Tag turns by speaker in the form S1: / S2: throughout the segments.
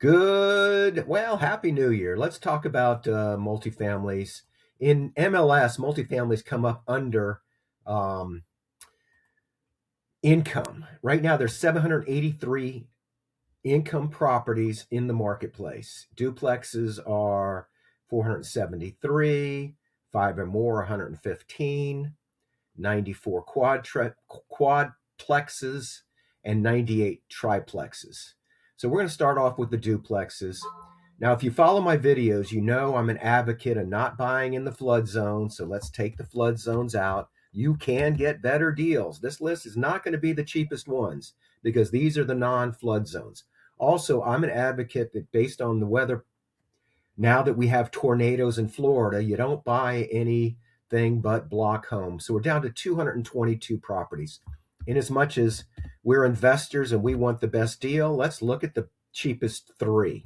S1: Happy New Year. Let's talk about multifamilies. In MLS, multifamilies come up under um, income. Right now, there's 783 income properties in the marketplace. Duplexes are 473, five or more, 115, 94 quadplexes, and 98 triplexes. So we're going to start off with the duplexes. Now, if you follow my videos, you know I'm an advocate of not buying in the flood zone. So let's take the flood zones out. You can get better deals. This list is not going to be the cheapest ones because these are the non-flood zones. Also, I'm an advocate that based on the weather, now that we have tornadoes in Florida, you don't buy anything but block homes. So we're down to 222 properties. In as much as we're investors and we want the best deal, let's look at the cheapest three.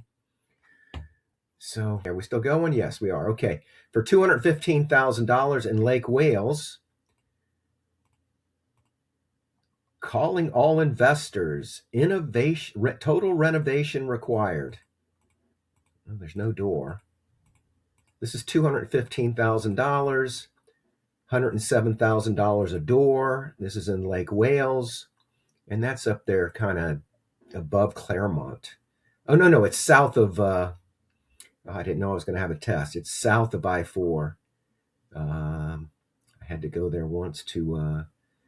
S1: So are we still going? Yes, we are. Okay. For $215,000 in Lake Wales, calling all investors, innovation, total renovation required. Oh, there's no door. This is $215,000, $107,000 a door. This is in Lake Wales, and that's up there kind of above Claremont. Oh, no, it's south of, I didn't know I was going to have a test. It's south of I-4. I had to go there once to,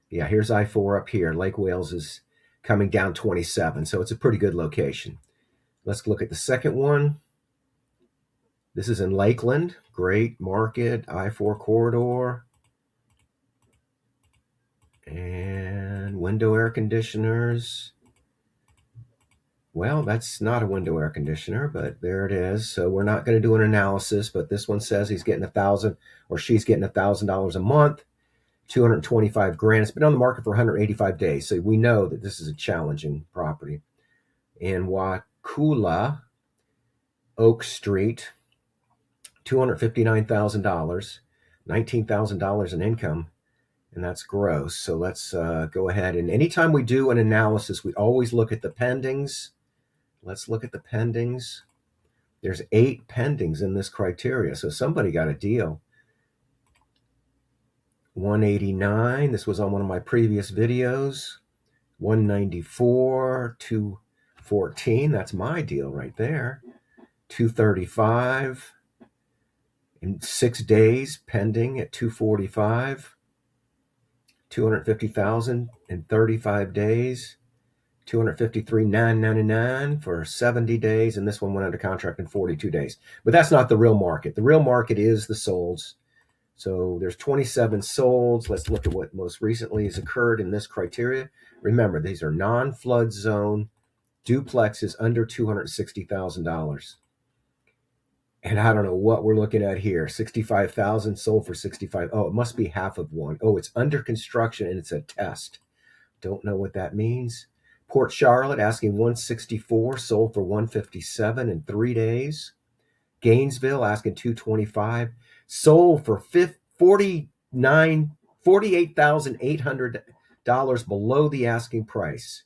S1: here's I-4 up here. Lake Wales is coming down 27, so it's a pretty good location. Let's look at the second one. This is in Lakeland, great market, I-4 corridor. And window air conditioners. Well, that's not a window air conditioner, but there it is. So we're not going to do an analysis, but this one says he's getting $1,000 or she's getting $1,000 a month, 225 grand. It's been on the market for 185 days. So we know that this is a challenging property. In Wakula, Oak Street, $259,000, $19,000 in income. And that's gross. So let's go ahead. And anytime we do an analysis, we always look at the pendings. Let's look at the pendings. There's 8 pendings in this criteria. So somebody got a deal. 189. This was on one of my previous videos. 194, 214. That's my deal right there. 235. In 6 days, pending at 245. 250,000 in 35 days, 253,999 for 70 days, and this one went under contract in 42 days. But that's not the real market. The real market is the solds. So there's 27 solds. Let's look at what most recently has occurred in this criteria. Remember, these are non-flood zone duplexes under $260,000. And I don't know what we're looking at here. 65,000 sold for 65. Oh, it must be half of one. Oh, it's under construction and it's a test. Don't know what that means. Port Charlotte asking 164, sold for 157 in 3 days. Gainesville asking 225, sold for $48,800 below the asking price.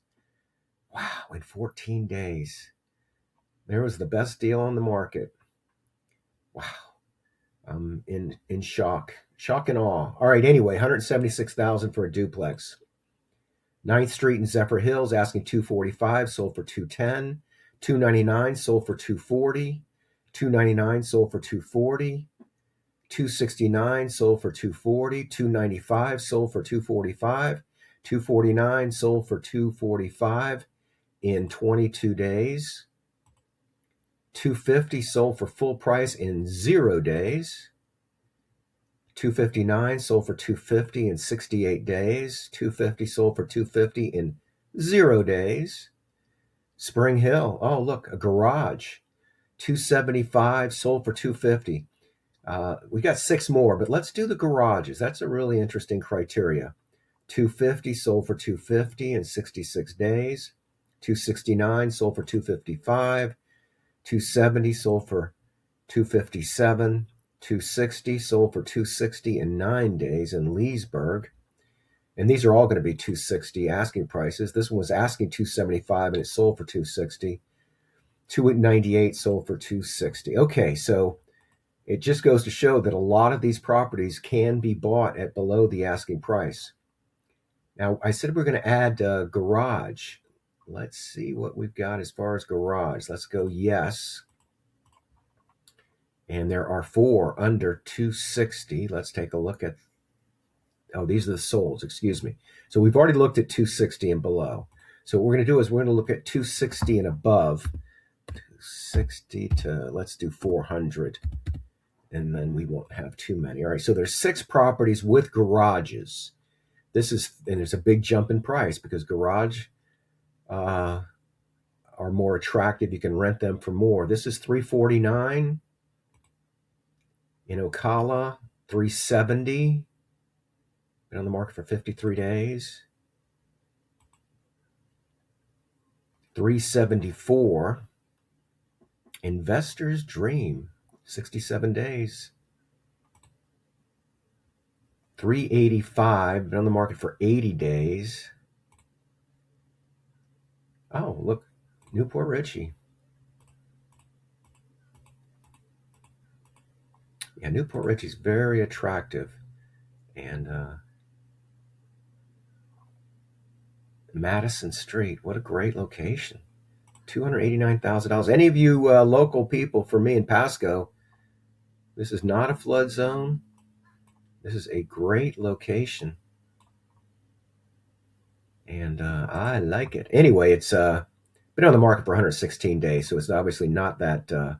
S1: Wow, in 14 days. There was the best deal on the market. Wow. I'm in shock and awe. All right, anyway, 176,000 for a duplex. 9th Street in Zephyr Hills asking 245, sold for 210. 299 sold for 240. 299 sold for 240. 269 sold for 240. 295 sold for 245. 249 sold for 245 in 22 days. 250 sold for full price in 0 days. 259 sold for 250 in 68 days. 250 sold for 250 in 0 days. Spring Hill, oh look, a garage. 275 sold for 250. We got 6 more, but let's do the garages. That's a really interesting criteria. 250 sold for 250 in 66 days. 269 sold for 255. 270 sold for 257. 260 sold for 260 in 9 days in Leesburg. And these are all going to be 260 asking prices. This one was asking 275 and it sold for 260. 298 sold for 260. Okay, so it just goes to show that a lot of these properties can be bought at below the asking price. Now, I said we're going to add garage. Let's see what we've got as far as garage. Let's go yes. And there are 4 under 260. Let's take a look at, oh, these are the solds, excuse me. So we've already looked at 260 and below. So what we're going to do is we're going to look at 260 and above. 260 to, let's do 400. And then we won't have too many. All right, so there's 6 properties with garages. This is, and it's a big jump in price because garage are more attractive. You can rent them for more. This is $349 in Ocala, $370. Been on the market for 53 days. $374. Investor's Dream, 67 days. $385. Been on the market for 80 days. Oh, look, Newport Richie. Yeah, Newport Richie's very attractive. And Madison Street, what a great location. $289,000. Any of you local people, for me in Pasco, this is not a flood zone. This is a great location. And I like it. Anyway, it's been on the market for 116 days, so it's obviously not that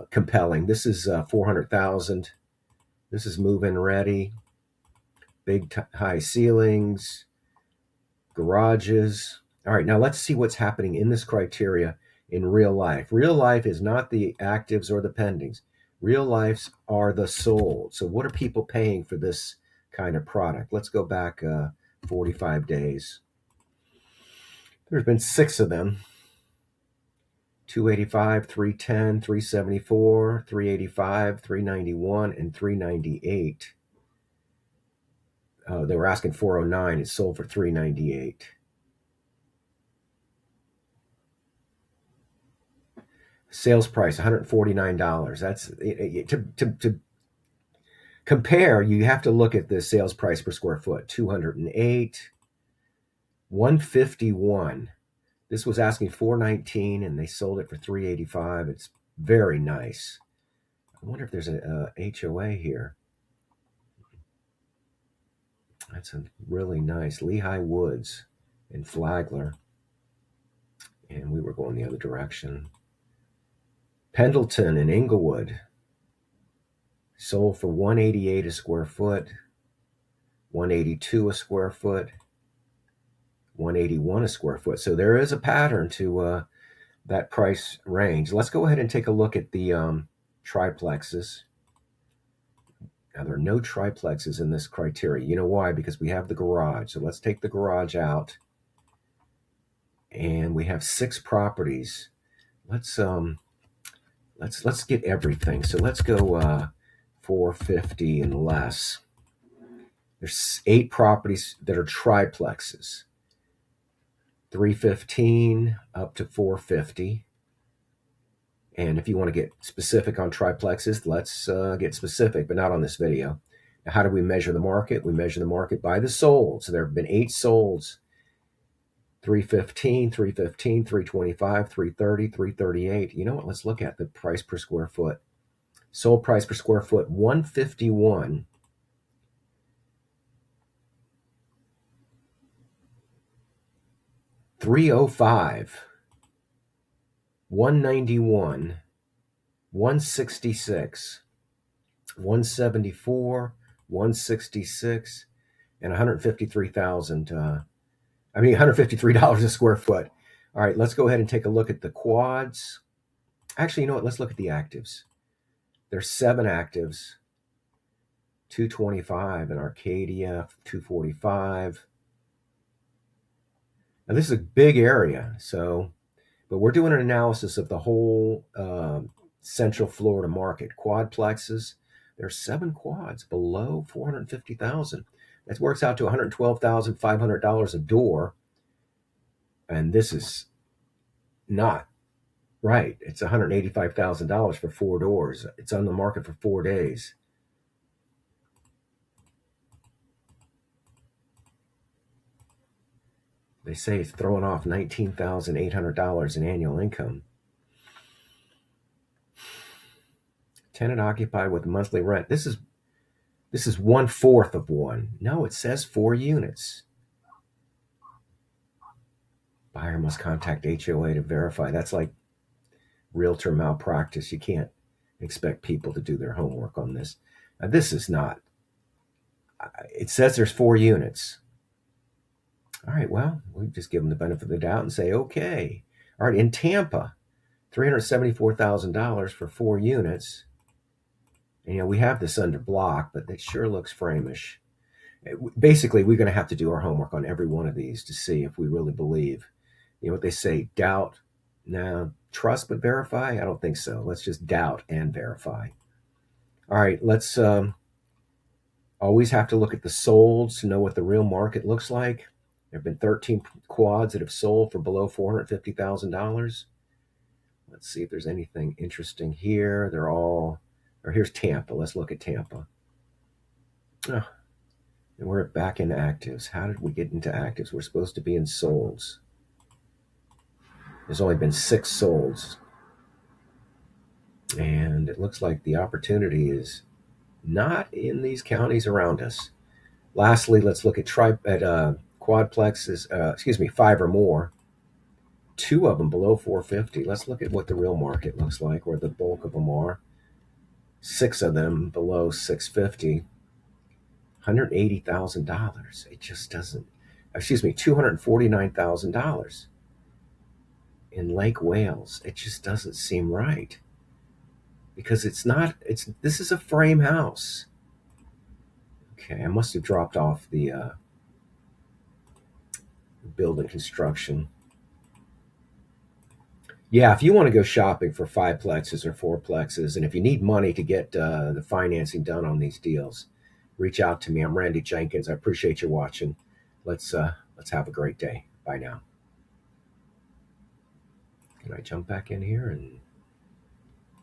S1: compelling. This is 400,000. This is move-in ready. Big high ceilings, garages. All right, now let's see what's happening in this criteria in real life. Real life is not the actives or the pendings. Real lives are the sold. So what are people paying for this kind of product? Let's go back 45 days. There's been 6 of them. 285, 310, 374, 385, 391, and 398. They were asking 409. It sold for 398. Sales price $149. That's to compare. You have to look at the sales price per square foot. 208, 151. This was asking $419, and they sold it for $385. It's very nice. I wonder if there's a HOA here. That's a really nice Lehigh Woods in Flagler. And we were going the other direction. Pendleton in Inglewood sold for $188 a square foot, $182 a square foot, $181 a square foot. So there is a pattern to that price range. Let's go ahead and take a look at the triplexes. Now, there are no triplexes in this criteria. You know why? Because we have the garage. So let's take the garage out. And we have 6 properties. Let's get everything. So let's go 450 and less. There's 8 properties that are triplexes. 315 up to 450. And if you want to get specific on triplexes, let's get specific, but not on this video. Now, how do we measure the market? We measure the market by the solds. So there have been 8 solds. 315, 315, 325, 330, 338. You know what? Let's look at the price per square foot. Sold price per square foot, 151. $305, 191, 166, 174, 166, and 153,000. $153 a square foot. All right, let's go ahead and take a look at the quads. Actually, you know what? Let's look at the actives. There's 7 actives. 225 in Arcadia, 245. Now, this is a big area, but we're doing an analysis of the whole Central Florida market. Quadplexes, there's 7 quads below 450,000. That works out to $112,500 a door. And this is not Right. It's $185,000 for 4 doors. It's on the market for 4 days. They say it's throwing off $19,800 in annual income. Tenant occupied with monthly rent. This is 1/4 of one. No, it says 4 units. Buyer must contact HOA to verify. That's like realtor malpractice. You can't expect people to do their homework on this. This is not. It says there's 4 units. All right, well, we just give them the benefit of the doubt and say, okay. All right, in Tampa, $374,000 for 4 units. And, we have this under block, but it sure looks framish. Basically, we're going to have to do our homework on every one of these to see if we really believe. What they say, doubt, no, trust but verify? I don't think so. Let's just doubt and verify. All right, let's always have to look at the solds to know what the real market looks like. There have been 13 quads that have sold for below $450,000. Let's see if there's anything interesting here. Here's Tampa. Let's look at Tampa. Oh, and we're back in actives. How did we get into actives? We're supposed to be in solds. There's only been 6 solds. And it looks like the opportunity is not in these counties around us. Lastly, let's look at quadplexes, 5 or more. 2 of them below 450. Let's look at what the real market looks like, where the bulk of them are. 6 of them below 650. $180,000. It just doesn't. $249,000 in Lake Wales. It just doesn't seem right, because this is a frame house. Okay, I must have dropped off the building construction. Yeah, if you want to go shopping for 5plexes or 4plexes, and if you need money to get the financing done on these deals, reach out to me. I'm Randy Jenkins. I appreciate you watching. Let's have a great day. Bye now. Can I jump back in here and